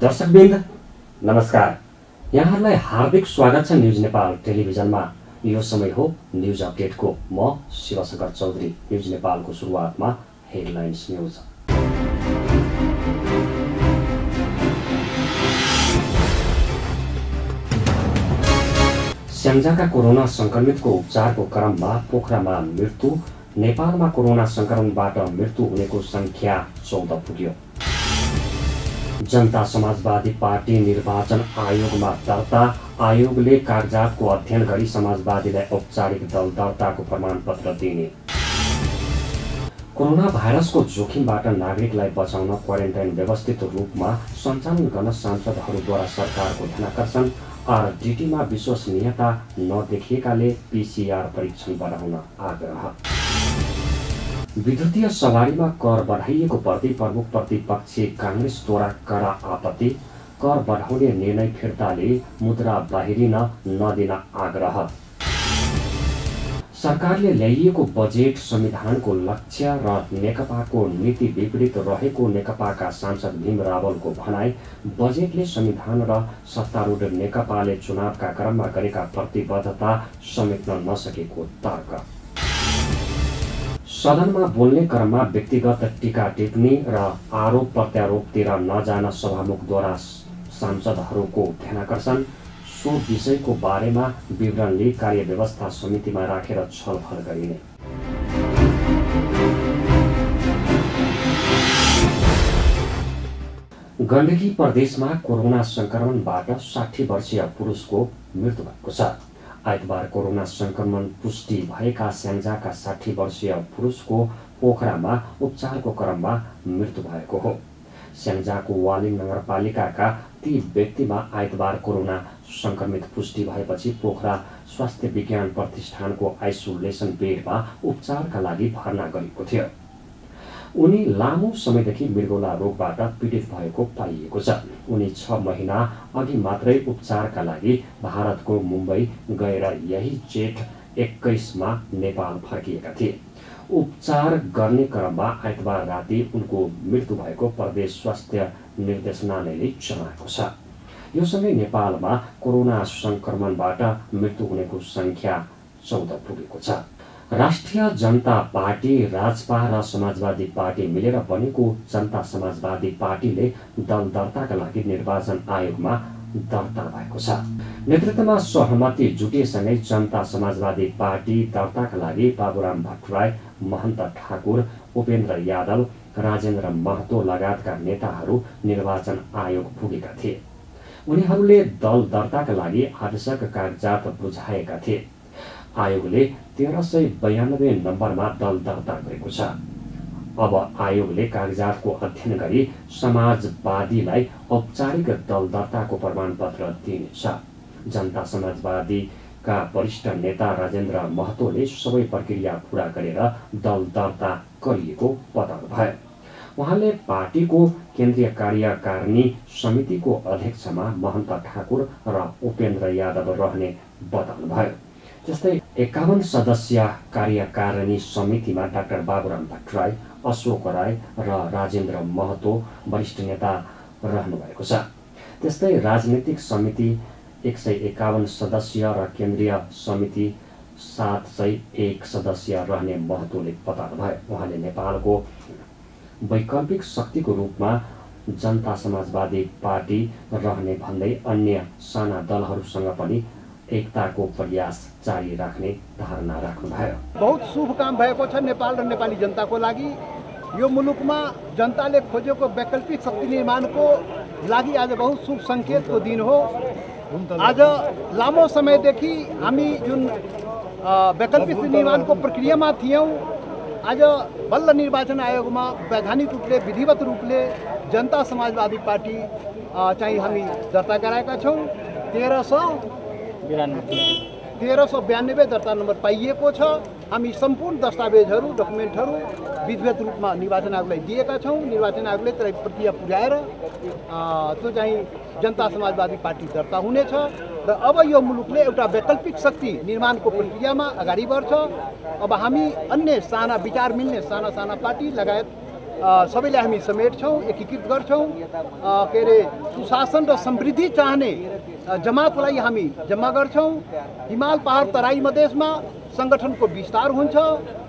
दर्शकवृन्द नमस्कार। यहाँहरूलाई हार्दिक स्वागत छ न्युज नेपाल टेलिभिजनमा। यो समय हो न्युज अपडेटको। म शिवशंकर चौधरी। न्युज नेपालको सुरुवातमा हेडलाइन्स न्युज। स्याङ्जाका कोरोना संक्रमितको उपचारको क्रममा पोखरामा मृत्यु। नेपालमा कोरोना संक्रमणबाट मृत्यु हुनेको संख्या 14 पुग्यो। जनता समाजवादी पार्टी निर्वाचन आयोगमा दर्ता। आयोगले कागजातको अध्ययन गरी समाजवादीलाई औपचारिक दल दर्ताको प्रमाणपत्र दिने। कोरोना भाइरसको जोखिमबाट नागरिकलाई बचाउन क्वारेन्टाइन व्यवस्थित रूपमा सञ्चालन गर्न सांसदहरूद्वारा सरकारको ध्यानाकर्षण। आरडीटीमा विश्वसनीयता नदेखिएकाले पीसीआर परीक्षण बढाउन आग्रह। विद्युतीय सवारीमा कर बढाइएको प्रति प्रमुख प्रतिपक्षी कांग्रेसद्वारा कड़ा आपत्ति। कर बढाउने निर्णय फिर्ताले मुद्रा बाहिरिन नदिन आग्रह। सरकारले ल्याइएको बजेट संविधानको लक्ष्य र नेकपाको नीति विपरीत रहेको नेकपाका सांसद भीम रावलको भनाई। बजेटले संविधान र सत्तारूढ नेकपाले चुनावका क्रममा गरेका प्रतिबद्धता समेट्न नसकेको तर्क। सदनमा बोल्ने क्रममा व्यक्तिगत टीका टिप्पणी र आरोप प्रत्यारोपतिर नजान सभामुखद्वारा सांसदहरूको ध्यानाकर्षण। सो विषयको बारेमा विवरण लिई कार्यव्यवस्था समितिमा राखेर छलफल गरिने। गण्डकी प्रदेशमा कोरोना संक्रमणबाट 60 वर्षीय पुरुषको मृत्यु भएको छ। आइतबार कोरोना संक्रमण पुष्टि भएका स्याङ्जाका 60 वर्षीय पुरुषको पोखरामा उपचारको क्रममा मृत्यु भएको हो। स्याङ्जाको वालिङ नगरपालिकाका ती व्यक्तिमा आइतबार कोरोना संक्रमित पुष्टि भएपछि पोखरा स्वास्थ्य विज्ञान प्रतिष्ठानको आइसोलेसन बेडमा उपचारका लागि भर्ना गरिएको थियो। उनी लामो समयदेखि मृगौला रोगबाट पीडित भएको पाइएको छ। उनी 6 महिना अघि मात्रै उपचारका लागि भारतको मुम्बई गएर यही जेठ 21 नेपाल फर्किएका थिए। उपचार गर्ने क्रममा आइतबार राति उनको मृत्यु भएको प्रदेश स्वास्थ्य निर्देशनालयले जनाएको छ। यो सँगै नेपालमा कोरोना संक्रमणबाट मृत्यु हुनेको संख्या 14 पुगेको छ। राष्ट्रिय जनता पार्टी, राजपा र समाजवादी पार्टी मिलेर बनेको जनता समाजवादी पार्टीले दल दर्ताका लागि निर्वाचन आयोगमा दर्ता भएको छ। नेतृत्वमा सहमति जुटिएसँगै जनता समाजवादी पार्टी दर्ताका लागि बाबुराम भट्टराई, महन्त ठाकुर, उपेन्द्र यादव, राजेन्द्र महतो लगायतका नेताहरू निर्वाचन आयोग पुगेका थिए। उनीहरूले दल दर्ताका लागि आवश्यक कागजात बुझाएका थिए। आयोगले 1392 नम्बरमा दल दर्ता गरेको छ। अब आयोगले कागजातको अध्ययन गरी समाजवादीलाई औपचारिक दल दर्ताको प्रमाणपत्र दिनेछ। जनता समाजवादीका वरिष्ठ नेता राजेन्द्र महतोले सबै प्रक्रिया पूरा गरेर दल दर्ता गरिएको बताउनु भयो। उहाँले पार्टीको केन्द्रीय कार्यकारिणी समितिको अध्यक्षमा महन्त ठाकुर र उपेन्द्र यादव रहने बताउनु भयो। त्यस्तै 51 सदस्य कार्यकारिणी समितिमा डाक्टर बाबुराम भट्टराई, अशोक राय र राजेन्द्र महतो वरिष्ठ नेता रहनु भएको छ। त्यस्तै राजनीतिक समिति 151 सदस्य र केन्द्रीय समिति 701 सदस्य रहने महतोले बताउनु भयो। उहाँले नेपालको वैकल्पिक शक्तिको रूपमा जनता समाजवादी पार्टी रहने भन्दै अन्य साना दलहरूसँग पनि एकताको प्रयास जारी राख्ने धारणा राख्नुभयो। बहुत शुभ काम भएको छ नेपाल र नेपाली जनताको लागि। यो मुलुकमा जनताले खोजेको वैकल्पिक शक्ति निर्माणको लागि आज बहुत शुभ सङ्केतको दिन हो। आज लामो समयदेखि हामी जुन वैकल्पिक निर्माणको प्रक्रियामा थियौँ, आज बल्ल निर्वाचन आयोगमा वैधानिक रूपले, विधिवत रूपले जनता समाजवादी पार्टी चाहिँ हामी दर्ता गराएका छौँ। 1392 दर्ता नम्बर पाइएको छ। हामी सम्पूर्ण दस्तावेजहरू, डकुमेन्टहरू विधिवत रूपमा निर्वाचन आयोगलाई दिएका छौँ। निर्वाचन आयोगले त्यसलाई प्रक्रिया पुर्याएर त्यो चाहिँ जनता समाजवादी पार्टी दर्ता हुनेछ र अब यो मुलुकले एउटा वैकल्पिक शक्ति निर्माणको प्रक्रियामा अगाडि बढ्छ। अब हामी अन्य साना विचार मिल्ने साना साना पार्टी लगायत सबैलाई हामी समेट्छौँ, एकीकृत गर्छौँ। के अरे सुशासन र समृद्धि चाहने जमातलाई हामी जम्मा गर्छौँ। हिमाल पहाड तराई मधेसमा सङ्गठनको विस्तार हुन्छ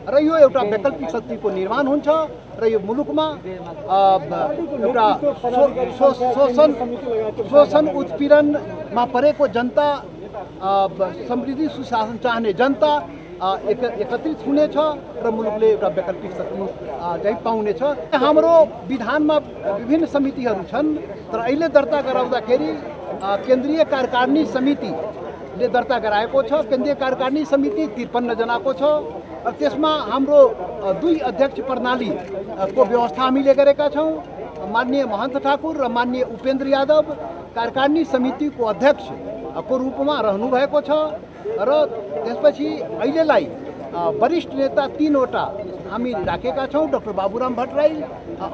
र यो एउटा वैकल्पिक शक्तिको निर्माण हुन्छ र यो मुलुकमा एउटा शोषण उत्पीडनमा परेको जनता, समृद्धि सुशासन चाहने जनता एकत्रित हुनेछ र मुलुकले एउटा वैकल्पिक शक्ति चाहिँ पाउनेछ। हाम्रो विधानमा विभिन्न समितिहरू छन्, तर अहिले दर्ता गराउँदाखेरि केन्द्रीय कार्यकारिणी समितिले दर्ता गराएको छ। केन्द्रीय कार्यकारिणी समिति 53 जनाको छ र त्यसमा हाम्रो 2 अध्यक्ष प्रणालीको व्यवस्था हामीले गरेका छौँ। माननीय महन्त ठाकुर र माननीय उपेन्द्र यादव कार्यकारिणी समितिको अध्यक्षको रूपमा रहनुभएको छ र त्यसपछि अहिलेलाई वरिष्ठ नेता 3 वटा हामी राखेका छौँ। डाक्टर बाबुराम भट्टराई,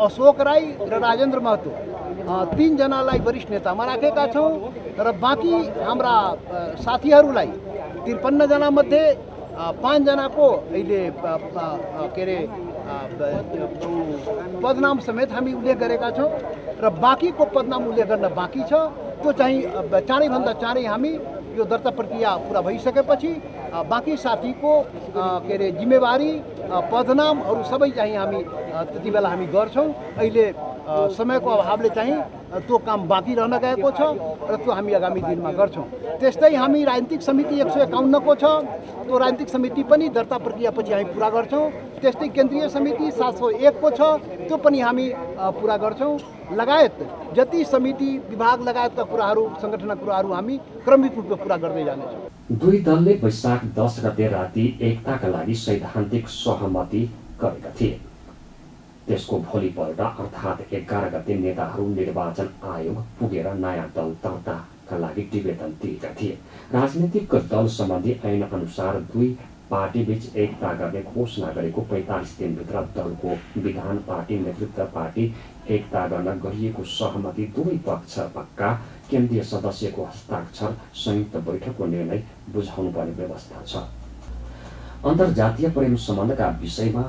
अशोक राई र राजेन्द्र महतो 3 जनालाई वरिष्ठ नेतामा राखेका छौँ र बाँकी हाम्रा साथीहरूलाई 53 जना मध्ये 5 जनाको अहिले के अरे पदनाम समेत हामी उल्लेख गरेका छौँ र बाँकीको पदनाम उल्लेख गर्न बाँकी छ। त्यो चाहिँ चाँडैभन्दा चाँडै हामी यो दर्ता प्रक्रिया पुरा भइसकेपछि बाँकी साथीको के अरे जिम्मेवारी, पदनामहरू सबै चाहिँ हामी त्यति बेला हामी गर्छौँ। अहिले समयको अभावले चाहिँ त्यो काम बाँकी रहन गएको छ र त्यो हामी आगामी दिनमा गर्छौँ। त्यस्तै हामी राजनीतिक समिति 151 को छ, त्यो राजनीतिक समिति पनि दर्ता प्रक्रियापछि हामी पुरा गर्छौँ। त्यस्तै केन्द्रीय समिति 701 को छ, त्यो पनि हामी पुरा गर्छौँ। लगायत जति समिति विभाग लगायतका कुराहरू, सङ्गठनका कुराहरू हामी क्रमिक रूपमा पुरा गर्दै जानेछौँ। दुई दलले वैशाख 10 गते राति एकताका लागि सैद्धान्तिक सहमति गरेका थिए। त्यसको भोलिपल्ट अर्थात् 11 गते नेताहरू निर्वाचन आयोग पुगेर नयाँ दल दर्ताका लागि निवेदन दिएका थिए। राजनीतिक दल सम्बन्धी ऐन अनुसार दुई पार्टीबीच एकता गर्ने घोषणा गरेको 45 दिनभित्र दलको विधान पार्टी नेतृत्व पार्टी एकता गर्न गरिएको सहमति दुवै पक्षका केन्द्रीय सदस्यको हस्ताक्षर संयुक्त बैठकको निर्णय बुझाउनु पर्ने व्यवस्था छ। अन्तर्जातीय प्रेम सम्बन्धका विषयमा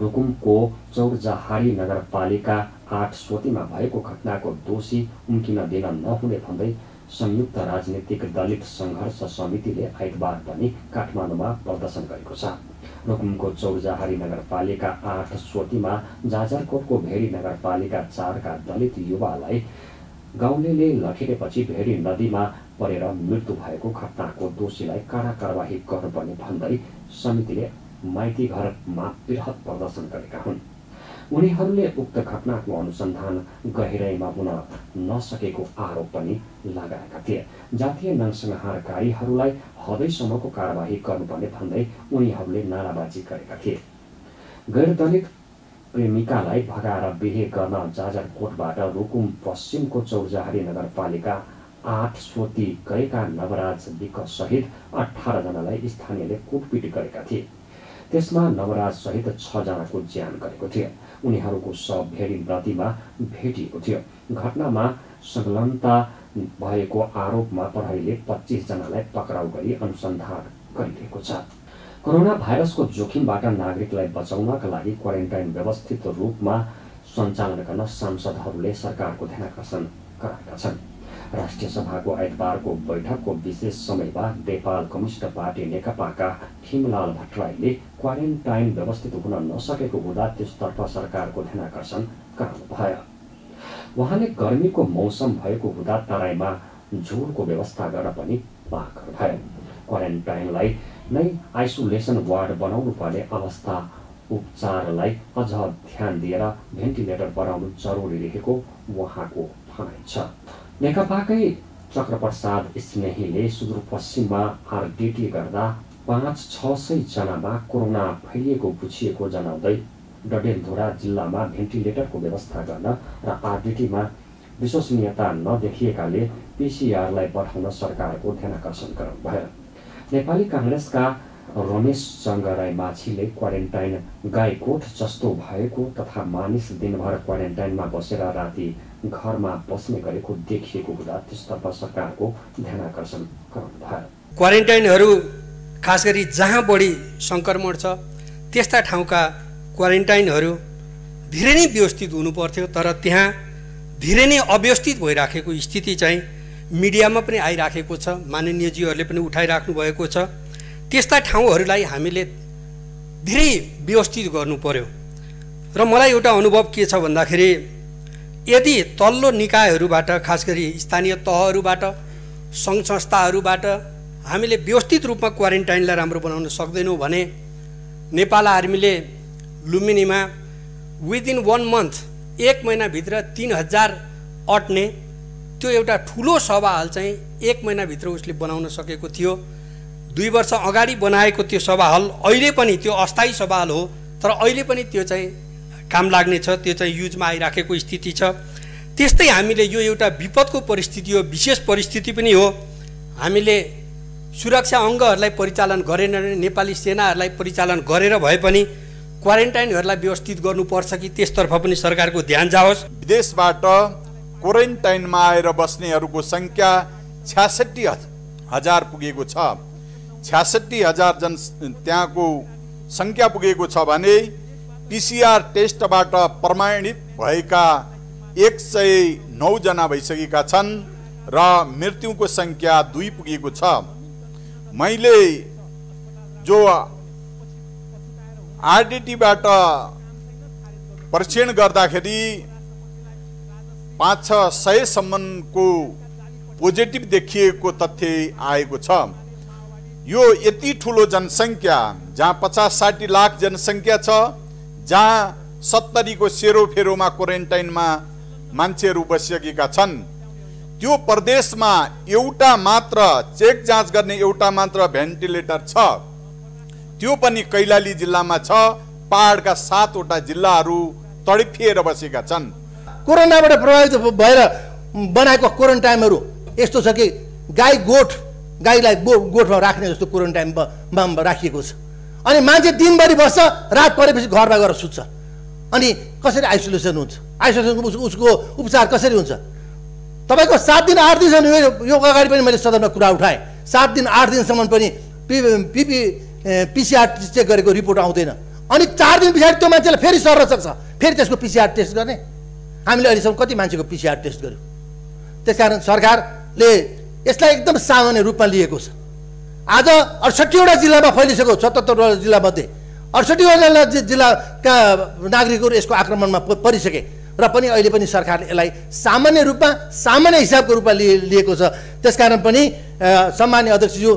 रुकुमको चौरजहारी नगरपालिका 8 स्वतीमा भएको घटनाको दोषी उम्किन दिन नहुने भन्दै संयुक्त राजनीतिक दलित सङ्घर्ष समितिले आइतबार पनि काठमाडौँमा प्रदर्शन गरेको छ। रुकुमको चौरजहारी नगरपालिका 8 स्वतीमा जाजरकोटको भेरी नगरपालिका 4 का दलित युवालाई गाउँलेले लखेटेपछि भेरी नदीमा परेर मृत्यु भएको घटनाको दोषीलाई कडा कारबाही गर्नुपर्ने भन्दै समितिले माइती घरमा बृहत प्रदर्शन गरेका हुन्। उनीहरूले उक्त घटनाको अनुसन्धान गहिराइमा हुन नसकेको आरोप पनि लगाएका थिए। जातीय नरसंहारकारीहरूलाई हदैसम्मको कारबाही गर्नुपर्ने भन्दै उनीहरूले नाराबाजी गरेका थिए। गैर दलित प्रेमिकालाई भगाएर बिहे गर्न जाजरकोटबाट रुकुम पश्चिमको चौरजहारी नगरपालिका 8 स्वती गएका नवराज विक सहित 18 जनालाई स्थानीयले कुटपिट गरेका थिए। त्यसमा नवराज सहित 6 जनाको ज्यान गएको थियो। उनीहरूको शव भेरी नदीमा भेटिएको थियो। घटनामा संलग्नता भएको आरोपमा प्रहरीले 25 जनालाई पक्राउ गरी अनुसन्धान गरिरहेको छ। कोरोना भाइरसको जोखिमबाट नागरिकलाई बचाउनका लागि क्वारेन्टाइन व्यवस्थित रूपमा सञ्चालन गर्न सांसदहरूले सरकारको ध्यानाकर्षण गराएका छन्। राष्ट्रिय सभाको आइतबारको बैठकको विशेष समयमा नेपाल कम्युनिस्ट पार्टी नेकपाका खिमलाल भट्टराईले क्वारेन्टाइन व्यवस्थित हुन नसकेको हुँदा त्यसतर्फ सरकारको ध्यानाकर्षण गराउनुभयो। उहाँले गर्मीको मौसम भएको हुँदा तराईमा झोलको व्यवस्था गर्न पनि माग गर्नुभयो। क्वारेन्टाइनलाई नै आइसोलेसन वार्ड बनाउनु पर्ने अवस्था उपचारलाई अझ ध्यान दिएर भेन्टिलेटर बनाउनु जरुरी रहेको उहाँको भनाइ छ। नेकपाकै चक्रप्रसाद स्नेहीले सुदूरपश्चिममा आरडिटी गर्दा 500-600 जनामा कोरोना फैलिएको पुछिएको जनाउँदै डडेलधुरा जिल्लामा भेन्टिलेटरको व्यवस्था गर्न र आरडिटीमा विश्वसनीयता नदेखिएकाले पीसीआरलाई पठाउन सरकारको ध्यानाकर्षण गराउनुभयो। नेपाली काङ्ग्रेसका रमेश चङ्गराई माछीले क्वारेन्टाइन गाईकोठ जस्तो भएको तथा मानिस दिनभर क्वारेन्टाइनमा बसेर राति घरमा बस्ने गरेको देखिएको हुँदा त्यसतर्फ सरकारको ध्यानाकर्षण गराउनुभयो। क्वारेन्टाइनहरू खास गरी जहाँ बढी सङ्क्रमण छ त्यस्ता ठाउँका क्वारेन्टाइनहरू धेरै नै व्यवस्थित हुनुपर्थ्यो, तर त्यहाँ धेरै नै अव्यवस्थित भइराखेको स्थिति चाहिँ मिडियामा पनि आइराखेको छ, माननीयज्यूहरूले पनि उठाइराख्नु भएको छ। त्यस्ता ठाउँहरूलाई हामीले धेरै व्यवस्थित गर्नु पर्यो। र मलाई एउटा अनुभव के छ भन्दाखेरि यदि तल्लो निकायहरूबाट, खास गरी स्थानीय तहहरूबाट, सङ्घ संस्थाहरूबाट हामीले व्यवस्थित रूपमा क्वारेन्टाइनलाई राम्रो बनाउन सक्दैनौँ भने नेपाल आर्मीले लुम्बिनीमा विदिन 1 मन्थ, 1 महिनाभित्र 3000 अट्ने त्यो एउटा ठुलो सभा हल चाहिँ 1 महिनाभित्र उसले बनाउन सकेको थियो। 2 वर्ष अगाडि बनाएको त्यो सभा हल अहिले पनि त्यो अस्थायी सभा हल हो, तर अहिले पनि त्यो चाहिँ काम लाग्ने छ, त्यो चाहिँ युजमा आइराखेको स्थिति छ। त्यस्तै हामीले यो एउटा विपदको परिस्थिति हो, विशेष परिस्थिति पनि हो। हामीले सुरक्षा अङ्गहरूलाई परिचालन गरेन, नेपाली सेनाहरूलाई परिचालन गरेर भए पनि क्वारेन्टाइनहरूलाई व्यवस्थित गर्नुपर्छ कि त्यसतर्फ पनि सरकारको ध्यान जाओस्। विदेशबाट क्वारेन्टाइनमा आएर बस्नेहरूको संख्या 66,000 पुगेको छ। 66,000 त्यहाँको संख्या पुगेको छ भने PCR टेस्टबाट प्रमाणित भएका 109 जना भइसकेका छन् र मृत्युको संख्या 2 पुगेको छ। मैले जो RDTबाट परीक्षण गर्दाखेरि 500-600 सम्मको पोजिटिभ देखिएको तथ्य आएको छ। यो यति ठुलो जनसङ्ख्या, जहाँ 50-60 लाख जनसङ्ख्या छ, जहाँ 70 को सेरोफेरोमा क्वारेन्टाइनमा मान्छेहरू बसिसकेका छन्, त्यो प्रदेशमा एउटा मात्र चेक जाँच गर्ने एउटा मात्र भेन्टिलेटर छ, त्यो पनि कैलाली जिल्लामा छ। पहाडका 7 वटा जिल्लाहरू तडफिएर बसेका छन्। कोरोनाबाट प्रभावित भएर बनाएको क्वारेन्टाइनहरू यस्तो छ कि गाईलाई गोठमा राख्ने जस्तो क्वारेन्टाइनमा राखिएको छ। अनि मान्छे दिनभरि बस्छ, रात परेपछि घरमा गएर सुत्छ। अनि कसरी आइसोलेसन हुन्छ? आइसोलेसनको उसको उपचार कसरी हुन्छ? तपाईँको 7 दिन 8 दिनसम्म, यो अगाडि पनि मैले सदनमा कुरा उठाएँ, 7 दिन 8 दिनसम्म पनि PCR चेक गरेको रिपोर्ट आउँदैन। अनि 4 दिन पछाडि त्यो मान्छेलाई फेरि सर्न सक्छ, फेरि त्यसको PCR टेस्ट गर्ने। हामीले अहिलेसम्म कति मान्छेको PCR टेस्ट गर्यो? त्यसकारण सरकारले यसलाई एकदम सामान्य रूपमा लिएको छ। आज 68 वटा जिल्लामा फैलिसक्यो, 77 वटा जिल्लामध्ये 68 वटा जिल्लाका नागरिकहरू यसको आक्रमणमा परिसके र पनि अहिले पनि सरकारले यसलाई सामान्य रूपमा, सामान्य हिसाबको रूपमा लिएको छ। त्यसकारण पनि सम्माननीय अध्यक्षज्यू,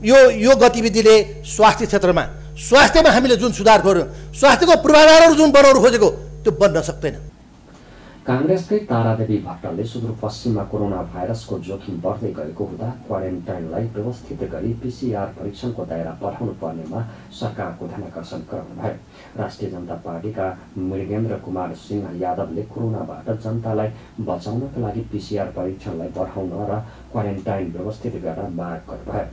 यो गतिविधिले स्वास्थ्य क्षेत्रमा, स्वास्थ्यमा हामीले जुन सुधार गर्यौँ, स्वास्थ्यको पूर्वाधारहरू जुन बनाउनु खोजेको त्यो बन्न सक्दैन। कांग्रेसकै तारादेवी भट्टले सुदूरपश्चिममा कोरोना भाइरसको जोखिम बढ्दै गएको हुँदा क्वारेन्टाइनलाई व्यवस्थित गरी PCR परीक्षणको दायरा बढाउनु पर्नेमा सरकारको ध्यानाकर्षण गराउनुभयो। राष्ट्रिय जनता पार्टीका मृगेन्द्र कुमार सिंह यादवले कोरोनाबाट जनतालाई बचाउनका लागि PCR परीक्षणलाई बढाउन र क्वारेन्टाइन व्यवस्थित गर्न माग गर्नुभयो।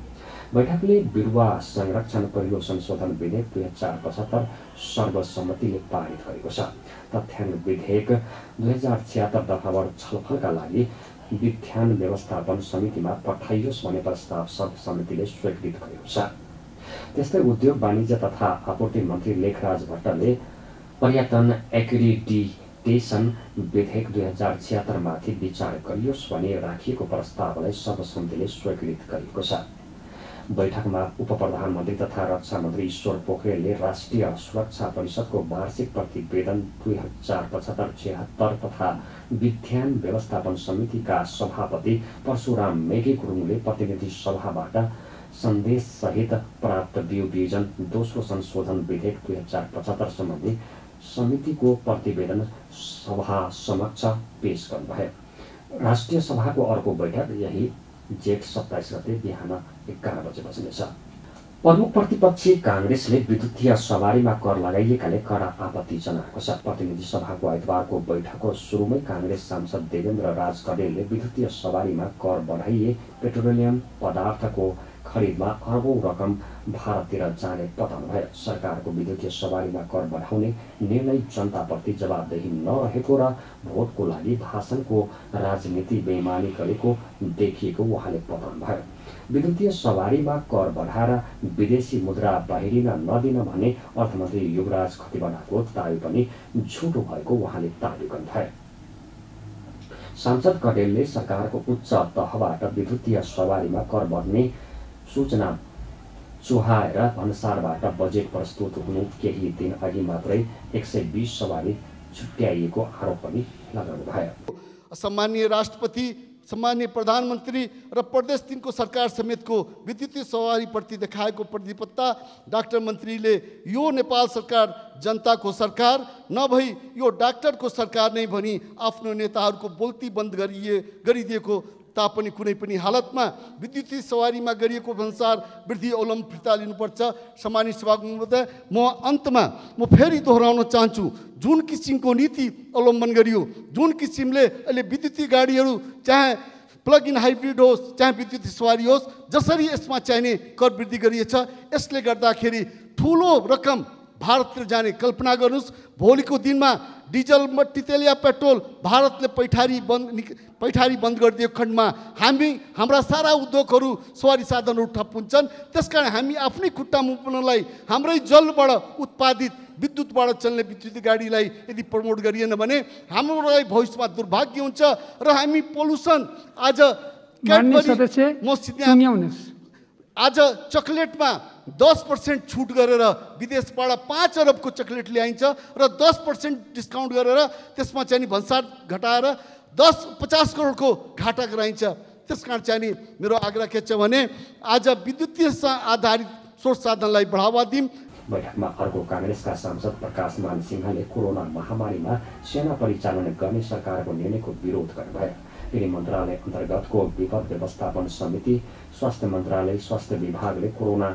बैठकले बिरुवा संरक्षण पहिलो संशोधन विधेयक 2075 सर्वसम्मतिले पारित गरेको छ। तथ्याङ्क विधेयक 2076 दफावार छलफलका लागि विधान व्यवस्थापन समितिमा पठाइयोस् भन्ने प्रस्ताव सर्वसम्मतिले स्वीकृत गरेको छ। त्यस्तै उद्योग वाणिज्य तथा आपूर्ति मन्त्री लेखराज भट्टले पर्यटन एक्रिडिटेसन विधेयक 2076 माथि विचार गरियोस् भनी राखिएको प्रस्तावलाई सर्वसम्मतिले स्वीकृत गरेको छ। बैठकमा उपप्रधानमन्त्री तथा रक्षा मन्त्री ईश्वर पोखरेलले राष्ट्रिय सुरक्षा परिषदको वार्षिक प्रतिवेदन 2075-76 तथा विधान व्यवस्थापन समितिका सभापति परशुराम मेघे गुरुङले प्रतिनिधि सभाबाट सन्देशसहित प्राप्त वियोजन दोस्रो संशोधन विधेयक 2075 सम्बन्धी समितिको प्रतिवेदन सभा समक्ष पेश गर्नुभयो। राष्ट्रिय सभाको अर्को बैठक यही जेठ 27 गते बिहान 11 बजे बस्नेछ। प्रमुख प्रतिपक्षी कांग्रेसले विद्युतीय सवारीमा कर लगाइएकाले कडा आपत्ति जनाएको छ। प्रतिनिधि सभाको आइतबारको बैठकको सुरुमै कांग्रेस सांसद देवेन्द्र राज कडेलले विद्युतीय सवारीमा कर बढाइए पेट्रोलियम पदार्थको खरिदमा अर्बौं रकम भारततिर जाने बताउनु भयो। सरकारको विद्युतीय सवारीमा कर बढाउने निर्णय जनताप्रति जवाबदेही नरहेको र भोटको लागि भाषणको राजनीति बेइमानी गरेको देखिएको उहाँले बताउनु भयो। विद्युतीय सवारीमा कर बढाएर विदेशी मुद्रा बाहिरिन नदिन भन्ने अर्थमन्त्री युवराज खतिवड़ाको दावी पनि झुटो भएको उहाँले दावी गर्नुभयो। सांसद कटेलले सरकारको उच्च तहबाट विद्युतीय सवारीमा कर बढ्ने सूचना चुहाएर भन्सारबाट बजेट प्रस्तुत हुनु केही दिन अघि मात्रै 120 सवारी छुट्याइएको आरोप पनि लगाउनुभयो। सम्माननीय राष्ट्रपति, सम्माननीय प्रधानमन्त्री र प्रदेश 3 को सरकार समेतको विद्युतीय सवारीप्रति देखाएको प्रतिबद्धता डाक्टर मन्त्रीले यो नेपाल सरकार जनताको सरकार नभई यो डाक्टरको सरकार नै भनी आफ्नो नेताहरूको बोल्ती बन्द गरिदिएको तापनि कुनै पनि हालतमा विद्युतीय सवारीमा गरिएको भन्सार वृद्धि अवलम्बन फिर्ता लिनुपर्छ। सम्मानित सभामुख महोदय, म अन्तमा फेरि दोहोऱ्याउन चाहन्छु, जुन किसिमको नीति अवलम्बन गरियो, जुन किसिमले अहिले विद्युतीय गाडीहरू चाहे प्लग इन हाइब्रिड होस् चाहे विद्युतीय सवारी होस्, जसरी यसमा चाहिने कर वृद्धि गरिएछ, यसले गर्दाखेरि ठुलो रकम भारततिर जाने कल्पना गर्नुहोस्। भोलिको दिनमा डिजल मट्टीतेल या पेट्रोल भारतले पैठारी बन्द गरिदिएको खण्डमा हाम्रा सारा उद्योगहरू सवारी साधनहरू ठप हुन्छन्। त्यसकारण हामी आफ्नै खुट्टामा उभिनलाई हाम्रै जलबाट उत्पादित विद्युतबाट चल्ने विद्युतीय गाडीलाई यदि प्रमोट गरिएन भने हाम्रो लागि भविष्यमा दुर्भाग्य हुन्छ र हामी पोल्युसन आज आज चकलेटमा 10% छुट गरेर विदेशबाट 5 अरबको चकलेट ल्याइन्छ र 10% डिस्काउन्ट गरेर त्यसमा चाहिँ भन्सार घटाएर 50 करोडको घाटा गराइन्छ। त्यसकारण चाहिँ मेरो आग्रह के छ भने आज विद्युतीय आधारित स्रोत साधनलाई बढावा दिउँ। बैठकमा अर्को कांग्रेसका सांसद प्रकाश मान सिंहले कोरोना महामारीमा सेना परिचालन गर्ने सरकारको निर्णयको विरोध गर्नुभयो। गृह मन्त्रालय अन्तर्गतको विपद व्यवस्थापन समिति, स्वास्थ्य मन्त्रालय, स्वास्थ्य विभागले कोरोना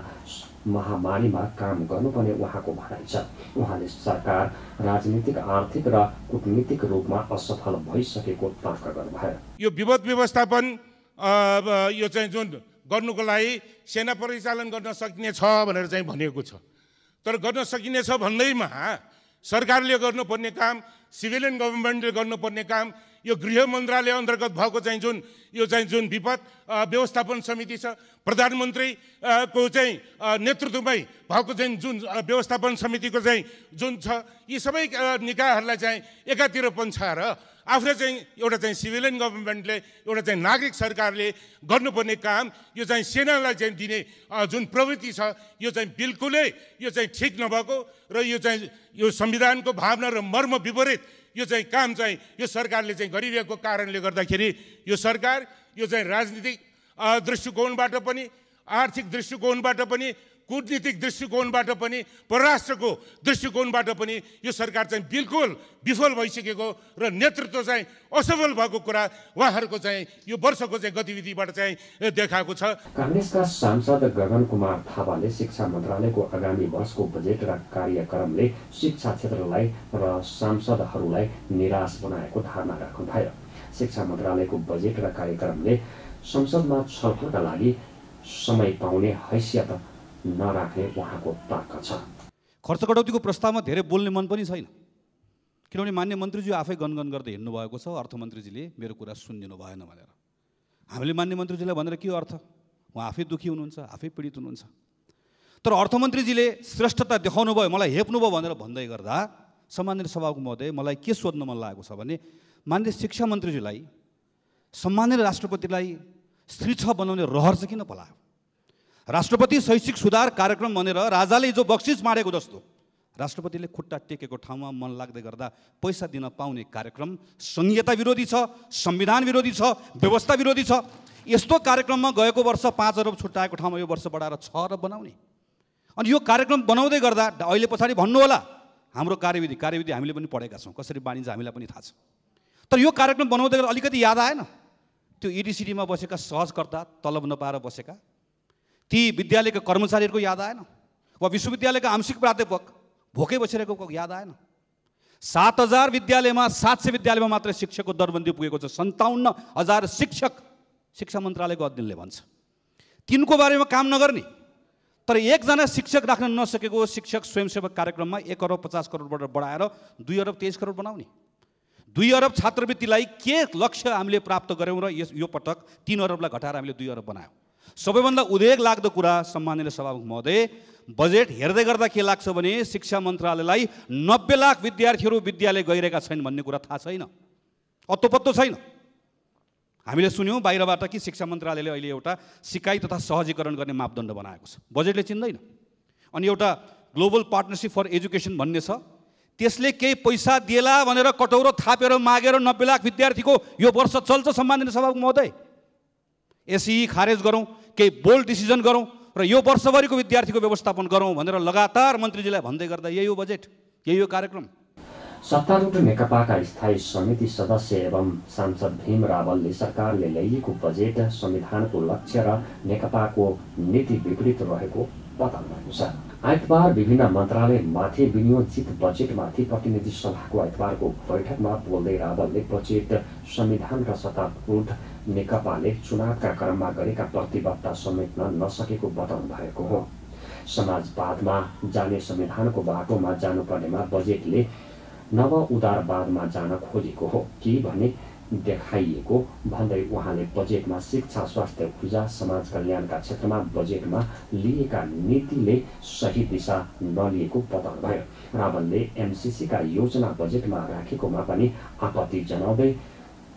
महामारीमा काम गर्नुपर्ने उहाँको भनाइ छ। उहाँले सरकार राजनीतिक, आर्थिक र कूटनीतिक रूपमा असफल भइसकेको तर्क गर्नुभयो। यो विपद व्यवस्थापन यो चाहिँ जुन गर्नुको लागि सेना परिचालन गर्न सकिने छ भनेर चाहिँ भनिएको छ, तर गर्न सकिने छ भन्दैमा सरकारले गर्नुपर्ने काम, सिभिलियन गभर्नमेन्टले गर्नुपर्ने काम, यो गृह मन्त्रालय अन्तर्गत भएको चाहिँ जुन विपद व्यवस्थापन समिति छ, प्रधानमन्त्री को चाहिँ नेतृत्वमै भएको चाहिँ जुन व्यवस्थापन समितिको चाहिँ जुन छ, यी सबै निकायहरूलाई चाहिँ एकातिर पन्छाएर आफ्नो चाहिँ एउटा चाहिँ सिभिलियन गभर्नमेन्टले, एउटा चाहिँ नागरिक सरकारले गर्नुपर्ने काम, यो चाहिँ सेनालाई चाहिँ दिने जुन प्रवृत्ति छ, यो चाहिँ बिल्कुलै यो चाहिँ ठिक नभएको र यो संविधानको भावना र मर्म विपरीत यो चाहिँ काम चाहिँ यो सरकारले चाहिँ गरिरहेको कारणले गर्दाखेरि यो सरकार यो चाहिँ राजनीतिक दृष्टिकोणबाट पनि, आर्थिक दृष्टिकोणबाट पनि, कूटनीतिक दृष्टिकोणबाट पनि, परराष्ट्रको दृष्टिकोणबाट पनि यो सरकार चाहिँ बिल्कुल विफल भइसकेको र नेतृत्व चाहिँ असफल भएको कुरा उहाँहरूको चाहिँ यो वर्षको चाहिँ गतिविधिबाट चाहिँ देखाएको छ। कांग्रेसका सांसद गगन कुमार थापाले शिक्षा मन्त्रालयको आगामी वर्षको बजेट र कार्यक्रमले शिक्षा क्षेत्रलाई र सांसदहरूलाई निराश बनाएको धारणा राख्नुभयो। शिक्षा मन्त्रालयको बजेट र कार्यक्रमले संसदमा छलफलका लागि समय पाउने हैसियत नराख्ने उहाँको तर्क छ। खर्च कटौतीको प्रस्तावमा धेरै बोल्ने मन पनि छैन, किनभने मान्य मन्त्रीज्यू आफै गनगन गर्दै हिँड्नु भएको छ, अर्थमन्त्रीजीले मेरो कुरा सुनिदिनु भएन भनेर। हामीले मान्य मन्त्रीजीलाई भनेर के अर्थ? उहाँ आफै दुखी हुनुहुन्छ, आफै पीडित हुनुहुन्छ। तर अर्थमन्त्रीजीले श्रेष्ठता देखाउनु भयो, मलाई हेप्नु भयो भनेर भन्दै गर्दा सम्मानित सभामुख महोदय, मलाई के सोध्न मन लागेको छ भने मान्य शिक्षा मन्त्रीजीलाई, सम्मानित राष्ट्रपतिलाई स्त्री छ बनाउने रहर चाहिँ किन पलायो? राष्ट्रपति शैक्षिक सुधार कार्यक्रम भनेर राजाले जो बक्सिस मारेको जस्तो राष्ट्रपतिले खुट्टा टेकेको ठाउँमा मन लाग्दै गर्दा पैसा दिन पाउने कार्यक्रम संहिता विरोधी छ, संविधान विरोधी छ, व्यवस्था विरोधी छ। यस्तो कार्यक्रममा गएको वर्ष 5 अरब छुट्याएको ठाउँमा यो वर्ष बढाएर 6 अरब बनाउने। अनि यो कार्यक्रम बनाउँदै गर्दा अहिले पछाडि भन्नु होला हाम्रो कार्यविधि हामीले पनि पढेका छौँ, कसरी बाँडिन्छ हामीलाई पनि थाहा छ। तर यो कार्यक्रम बनाउँदै गर्दा अलिकति याद आएन त्यो इडिसिडीमा बसेका सहजकर्ता, तलब नपाएर बसेका ती विद्यालयका कर्मचारीहरूको याद आएन? वा विश्वविद्यालयका आंशिक प्राध्यापक भोकै बसिरहेको याद आएन? 7000 विद्यालयमा 700 विद्यालयमा मात्र शिक्षकको दरबन्दी पुगेको छ। 57,000 शिक्षक शिक्षा मन्त्रालयको अध्ययनले भन्छ। तिनको बारेमा काम नगर्ने, तर एकजना शिक्षक राख्न नसकेको शिक्षक स्वयंसेवक कार्यक्रममा 1,50 करोडबाट बढाएर 2,23 करोड बनाउने, 2 अरब छात्रवृत्तिलाई के लक्ष्य हामीले प्राप्त गऱ्यौँ र यो पटक 3 अरबलाई घटाएर हामीले 2 अरब बनायौँ। सबैभन्दा उद्वेग लाग्दो कुरा सम्माननीय सभामुख महोदय, बजेट हेर्दै गर्दा के लाग्छ भने शिक्षा मन्त्रालयलाई 90 लाख विद्यार्थीहरू विद्यालय गइरहेका छैनन् भन्ने कुरा थाहा छैन, अत्तो छैन। हामीले सुन्यौँ बाहिरबाट कि शिक्षा मन्त्रालयले अहिले एउटा सिकाइ तथा सहजीकरण गर्ने मापदण्ड बनाएको छ, बजेटले चिन्दैन। अनि एउटा ग्लोबल पार्टनरसिप फर एजुकेसन भन्ने छ, त्यसले केही पैसा दिएला भनेर कटौरो थापेर मागेर 90 लाख विद्यार्थीको यो वर्ष चल्छ सम्माननीय सभामुख महोदय। एसई खारेज गरौँ, केही बोल्ड डिसिजन गरौँ र यो वर्षभरिको विद्यार्थीको व्यवस्थापन गरौँ भनेर लगातार मन्त्रीजीलाई भन्दै गर्दा यही हो बजेट, यही हो कार्यक्रम। सत्तारूढ नेकपाका स्थायी समिति सदस्य एवं सांसद भीम रावलले सरकारले ल्याइएको बजेट संविधानको लक्ष्य र नेकपाको नीति विपरीत रहेको बताउनु भएको छ। आइतबार विभिन्न मन्त्रालयमाथि विनियोजित बजेटमाथि प्रतिनिधि सभाको आइतबारको बैठकमा बोल्दै रावलले बजेट संविधान र सत्तारूढ नेकपाले चुनावका क्रममा गरेका प्रतिबद्धता समेट्न नसकेको बताउनु भएको हो। समाजवादमा जाने संविधानको बाटोमा जानुपर्नेमा बजेटले नव उदारवादमा जान खोजेको हो कि भने देखाइएको भन्दै उहाँले बजेटमा शिक्षा, स्वास्थ्य, ऊर्जा, समाज कल्याणका क्षेत्रमा बजेटमा लिएका नीतिले सही दिशा नलिएको बताउनुभयो। रावलले एमसीसीका योजना बजेटमा राखेकोमा पनि आपत्ति जनाउँदै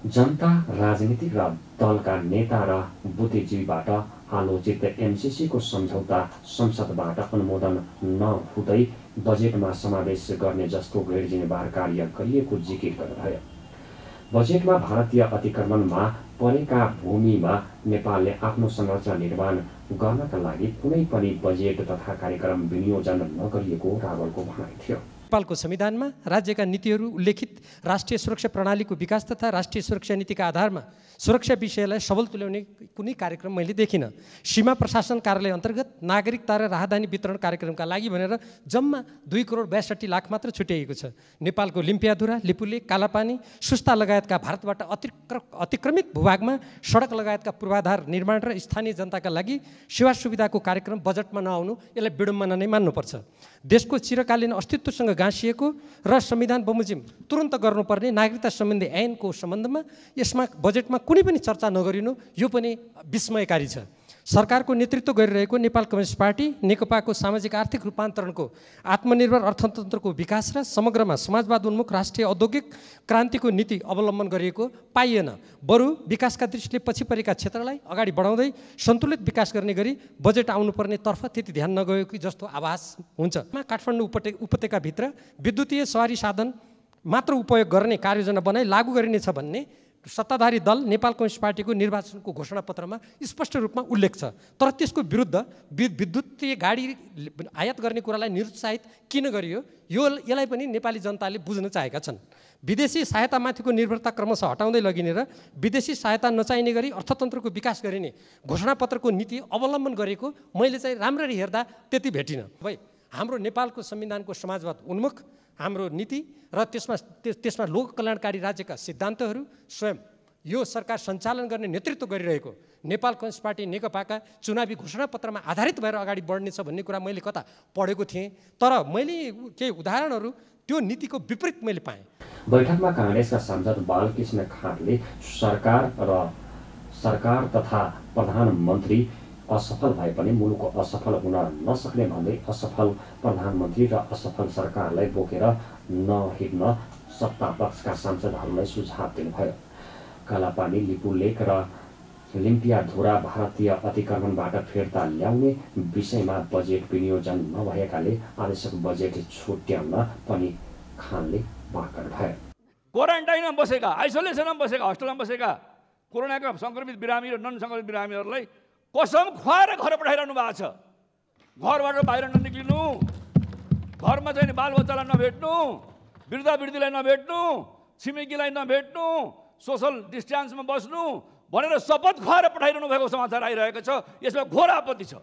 जनता, राजनीतिक र दलका नेता र बुद्धिजीवीबाट आलोचित एमसीसीको सम्झौता संसदबाट अनुमोदन नहुँदै बजेटमा समावेश गर्ने जस्तो गैर जिम्मेवार कार्य गरिएको जिकिर गर्नुभयो। बजेटमा भारतीय अतिक्रमणमा परेका भूमिमा नेपालले आफ्नो संरचना निर्माण गर्नका लागि कुनै पनि बजेट तथा कार्यक्रम विनियोजन नगरिएको रावलको भनाइ थियो। नेपालको संविधानमा राज्यका नीतिहरू उल्लेखित राष्ट्रिय सुरक्षा प्रणालीको विकास तथा राष्ट्रिय सुरक्षा नीतिका आधारमा सुरक्षा विषयलाई सबल तुल्याउने कुनै कार्यक्रम मैले देखिनँ। सीमा प्रशासन कार्यालय अन्तर्गत नागरिकता र राहदानी वितरण कार्यक्रमका लागि भनेर जम्मा 2,62,00,000 लाख मात्र छुट्याइएको छ। नेपालको लिम्पियाधुरा, लिपुले, कालापानी, सुस्ता लगायतका भारतबाट अतिक्रमित भूभागमा सडक लगायतका पूर्वाधार निर्माण र स्थानीय जनताका लागि सेवा सुविधाको कार्यक्रम बजेटमा नआउनु यसलाई विडम्बना नै मान्नुपर्छ। देशको चिरकालीन अस्तित्वसँग गाँसिएको र संविधान बमोजिम तुरन्त गर्नुपर्ने नागरिकता सम्बन्धी ऐनको सम्बन्धमा यसमा बजेटमा कुनै पनि चर्चा नगरिनु यो पनि विस्मयकारी छ। सरकारको नेतृत्व गरिरहेको नेपाल कम्युनिस्ट पार्टी नेकपाको सामाजिक आर्थिक रूपान्तरणको, आत्मनिर्भर अर्थतन्त्रको विकास र समग्रमा समाजवाद उन्मुख राष्ट्रिय औद्योगिक क्रान्तिको नीति अवलम्बन गरिएको पाइएन। बरु विकासका दृष्टिले पछि परेका क्षेत्रलाई अगाडि बढाउँदै सन्तुलित विकास गर्ने गरी बजेट आउनुपर्ने तर्फ त्यति ध्यान नगएको जस्तो आभास हुन्छ। काठमाडौँ उपत्यकाभित्र विद्युतीय सवारी साधन मात्र उपयोग गर्ने कार्ययोजना बनाई लागू गरिनेछ भन्ने सत्ताधारी दल नेपाल कम्युनिस्ट पार्टीको निर्वाचनको घोषणापत्रमा स्पष्ट रूपमा उल्लेख छ। तर त्यसको विरुद्ध विद्युतीय गाडी आयात गर्ने कुरालाई निरुत्साहित किन गरियो यसलाई पनि नेपाली जनताले बुझ्न चाहेका छन्। विदेशी सहायतामाथिको निर्भरता क्रमशः हटाउँदै लगिने र विदेशी सहायता नचाहिने गरी अर्थतन्त्रको विकास गरिने घोषणापत्रको नीति अवलम्बन गरेको मैले चाहिँ राम्ररी हेर्दा त्यति भेटिनँ। भाइ हाम्रो नेपालको संविधानको समाजवाद उन्मुख हाम्रो नीति र त्यसमा लोक कल्याणकारी राज्यका सिद्धान्तहरू स्वयं यो सरकार सञ्चालन गर्ने नेतृत्व गरिरहेको नेपाल कम्युनिस्ट पार्टी नेकपाका चुनावी घोषणापत्रमा आधारित भएर अगाडि बढ्नेछ भन्ने कुरा मैले कता पढेको थिएँ, तर मैले केही उदाहरणहरू त्यो नीतिको विपरीत मैले पाएँ। बैठकमा काङ्ग्रेसका सांसद बालकृष्ण खाँटले सरकार तथा प्रधानमन्त्री असफल भए पनि मुलुकको असफल हुन नसक्ने भन्दै असफल प्रधानमन्त्री र असफल सरकारलाई बोकेर नहिँड्न सत्तापक्षका सांसदहरूलाई सुझाव दिनुभयो। कालापानी, लिपुलेक र लिम्पियाधुरा भारतीय अतिक्रमणबाट फिर्ता ल्याउने विषयमा बजेट विनियोजन नभएकाले आवश्यक बजेट छुट्याउन पनि खानले माग गर्नुभयो। क्वारेन्टाइनमा बसेका, आइसोलेसनमा बसेका, हस्टेलमा बसेका कोरोनाका सङ्क्रमित बिरामी र नन सङ्क्रमित बिरामीहरूलाई कसम खुवाएर घर पठाइरहनु भएको छ। घरबाट बाहिर ननिक्लिनु, घरमा चाहिँ बालबच्चालाई नभेट्नु, वृद्धावृद्धिलाई नभेट्नु, छिमेकीलाई नभेट्नु, सोसल डिस्टेन्समा बस्नु भनेर शपथ खुवाएर पठाइरहनु भएको समाचार आइरहेको छ। यसमा घोर आपत्ति छ।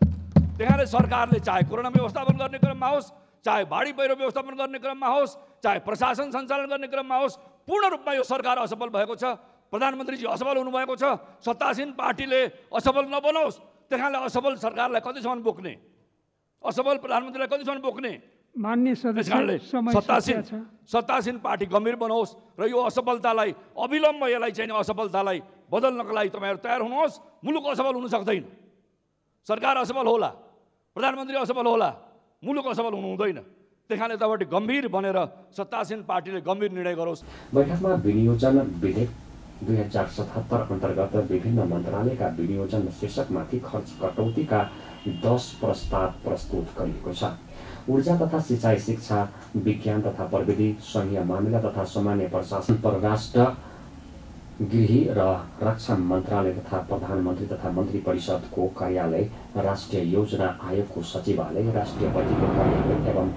त्यही सरकारले चाहे कोरोना व्यवस्थापन गर्ने क्रममा होस्, चाहे बाढी पहिरो व्यवस्थापन गर्ने क्रममा होस्, चाहे प्रशासन सञ्चालन गर्ने क्रममा होस्, पूर्ण रूपमा यो सरकार असफल भएको छ। प्रधानमन्त्रीजी असफल हुनुभएको छ। सत्तासीन पार्टीले असफल नबनोस्, त्यहाँले असफल सरकारलाई कतिसम्म बोक्ने, असफल प्रधानमन्त्रीलाई कतिसम्म बोक्ने? मान्य सदस्य सत्तासीन पार्टी गम्भीर बनाओस् र यो असफलतालाई अविलम्ब यसलाई चाहिँ असफलतालाई बदल्नको लागि तपाईँहरू तयार हुनुहोस्। मुलुक असफल हुन सक्दैन, सरकार असफल होला, प्रधानमन्त्री असफल होला, मुलुक असफल हुनु हुँदैन। त्यहाँले तपाईँले गम्भीर बनेर सत्तासीन पार्टीले गम्भीर निर्णय गरोस्। बैठकमा विनियोजन विधेयक 2077 अन्तर्गत विभिन्न मन्त्रालयका विनियोजन शीर्षकमाथि खर्च कटौतीका 10 प्रस्ताव प्रस्तुत गरिएको छ। ऊर्जा तथा सिँचाइ, शिक्षा, विज्ञान तथा प्रविधि, संघीय मामिला तथा सामान्य प्रशासन, परराष्ट्र, गृह र रक्षा मन्त्रालय तथा प्रधानमन्त्री तथा मन्त्री परिषदको कार्यालय, राष्ट्रिय योजना आयोगको सचिवालय, राष्ट्रपतिको कार्यालय एवं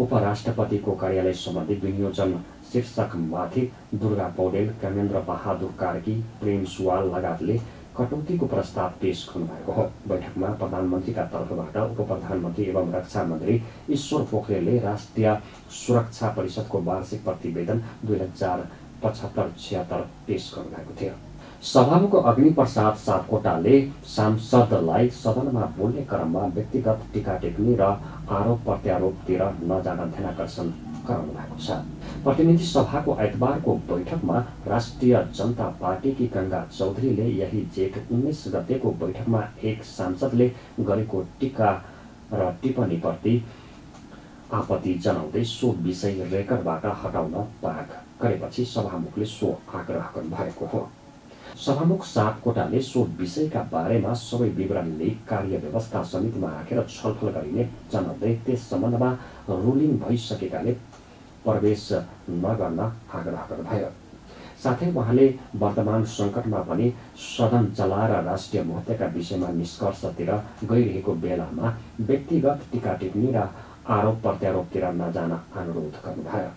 उपराष्ट्रपतिको कार्यालय सम्बन्धी विनियोजन शीर्षकमाथि दुर्गा पौडेल, ज्ञानेन्द्र बहादुर कार्की, प्रेम सुवाल लगायतले कटौतीको प्रस्ताव पेश गर्नुभएको हो। बैठकमा प्रधानमन्त्रीका तर्फबाट उपप्रधानमन्त्री एवं रक्षा मन्त्री ईश्वर पोखरेलले राष्ट्रिय सुरक्षा परिषदको वार्षिक प्रतिवेदन 2075-76 पेश गर्नुभएको थियो। सभामुख अग्निप्रसाद सापकोटाले सांसदलाई सदनमा बोल्ने क्रममा व्यक्तिगत टीका टिप्पणी र आरोप प्रत्यारोपतिर नजान ध्यानाकर्षण गराउनु भएको छ। प्रतिनिधि सभाको आइतबारको बैठकमा राष्ट्रिय जनता पार्टीकी गंगा चौधरीले यही जेठ 19 गतेको बैठकमा एक सांसदले गरेको टीका र टिप्पणीप्रति आपत्ति जनाउँदै सो विषय रेकर्डबाट हटाउन माग गरेपछि सभामुखले सो आग्रह गर्नुभएको हो। सभामुख सापकोटाले सो विषयका बारेमा सबै विवरण लिई कार्य व्यवस्था समितिमा राखेर छलफल गरिने जनाउँदै त्यस सम्बन्धमा रुलिङ भइसकेकाले प्रवेश नगर्न आग्रह गर्नुभयो। साथै उहाँले वर्तमान सङ्कटमा पनि सदन चलाएर राष्ट्रिय महत्त्वका विषयमा निष्कर्षतिर गइरहेको बेलामा व्यक्तिगत टीका टिप्पणी र आरोप प्रत्यारोपतिर नजान अनुरोध गर्नुभयो।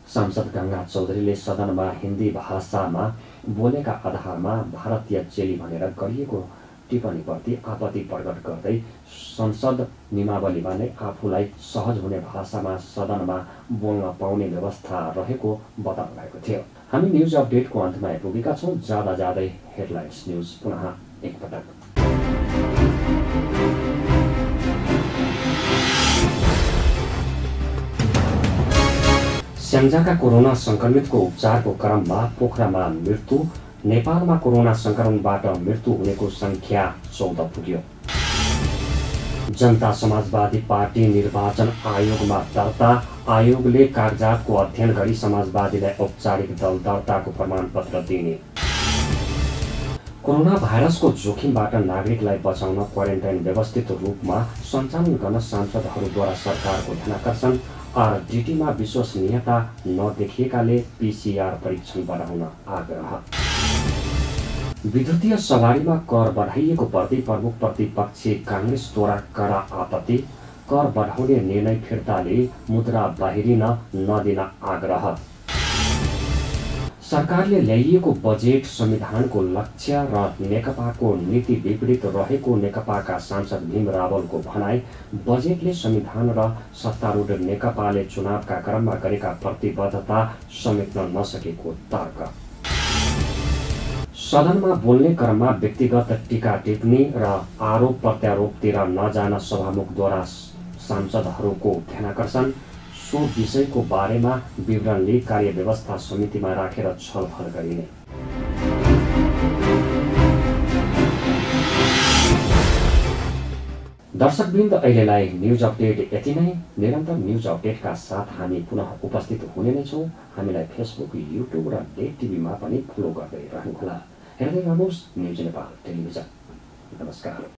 सांसद गंगा चौधरीले सदनमा हिन्दी भाषामा बोलेका आधारमा भारतीय चेली भनेर गरिएको टिप्पणीप्रति आपत्ति प्रकट गर्दै संसद नियमावलीमा नै आफूलाई सहज हुने भाषामा सदनमा बोल्न पाउने व्यवस्था रहेको बताउनु भएको थियो। हामी न्युज अपडेटको अन्तमा आइपुगेका छौँ। जाँदा जाँदै हेडलाइन्स न्युज पुनः एकपटक। स्याङ्जाका कोरोना संक्रमितको उपचारको क्रममा पोखरामा मृत्यु। नेपालमा कोरोना संक्रमणबाट मृत्यु हुनेको संख्या 14 पुग्यो। जनता समाजवादी पार्टी निर्वाचन आयोगमा दर्ता। आयोगले कागजातको अध्ययन गरी समाजवादीलाई औपचारिक दल दर्ताको प्रमाणपत्र दिने। कोरोना भाइरसको जोखिमबाट नागरिकलाई बचाउन क्वारेन्टाइन व्यवस्थित रूपमा सञ्चालन गर्न सांसदहरूद्वारा सरकारको ध्यानाकर्षण। आरडीटीमा विश्वसनीयता नदेखिएकाले पीसीआर परीक्षण बढाउन आग्रह। विद्युतीय सवारीमा कर बढाइएको प्रति प्रमुख प्रतिपक्षी कांग्रेसद्वारा कडा आपत्ति। कर बढाउने निर्णय फिर्ताले मुद्रा बाहिरिन नदिन आग्रह। सरकारले ल्याइएको बजेट संविधानको लक्ष्य र नेकपाको नीति विपरीत रहेको नेकपाका सांसद भीम रावलको भनाई। बजेटले संविधान र सत्तारूढ नेकपाले चुनावका क्रममा गरेका प्रतिबद्धता समेट्न नसकेको तर्क। सदनमा बोल्ने क्रममा व्यक्तिगत टीका टिप्पणी र आरोप प्रत्यारोपतिर नजान सभामुखद्वारा सांसदहरूको ध्यानाकर्षण। सो विषयको बारेमा विवरण लिई कार्य व्यवस्था समितिमा राखेर छलफल गरिने। दर्शकवृन्द, अहिलेलाई न्युज अपडेट यति नै। निरन्तर न्युज अपडेटका साथ हामी पुनः उपस्थित हुने नै छौँ। हामीलाई फेसबुक, युट्युब र डेट टिभीमा पनि फलो गर्दै रहनुहोला। हेर्दै रहनुहोस् न्युज नेपाल टेलिभिजन। नमस्कार।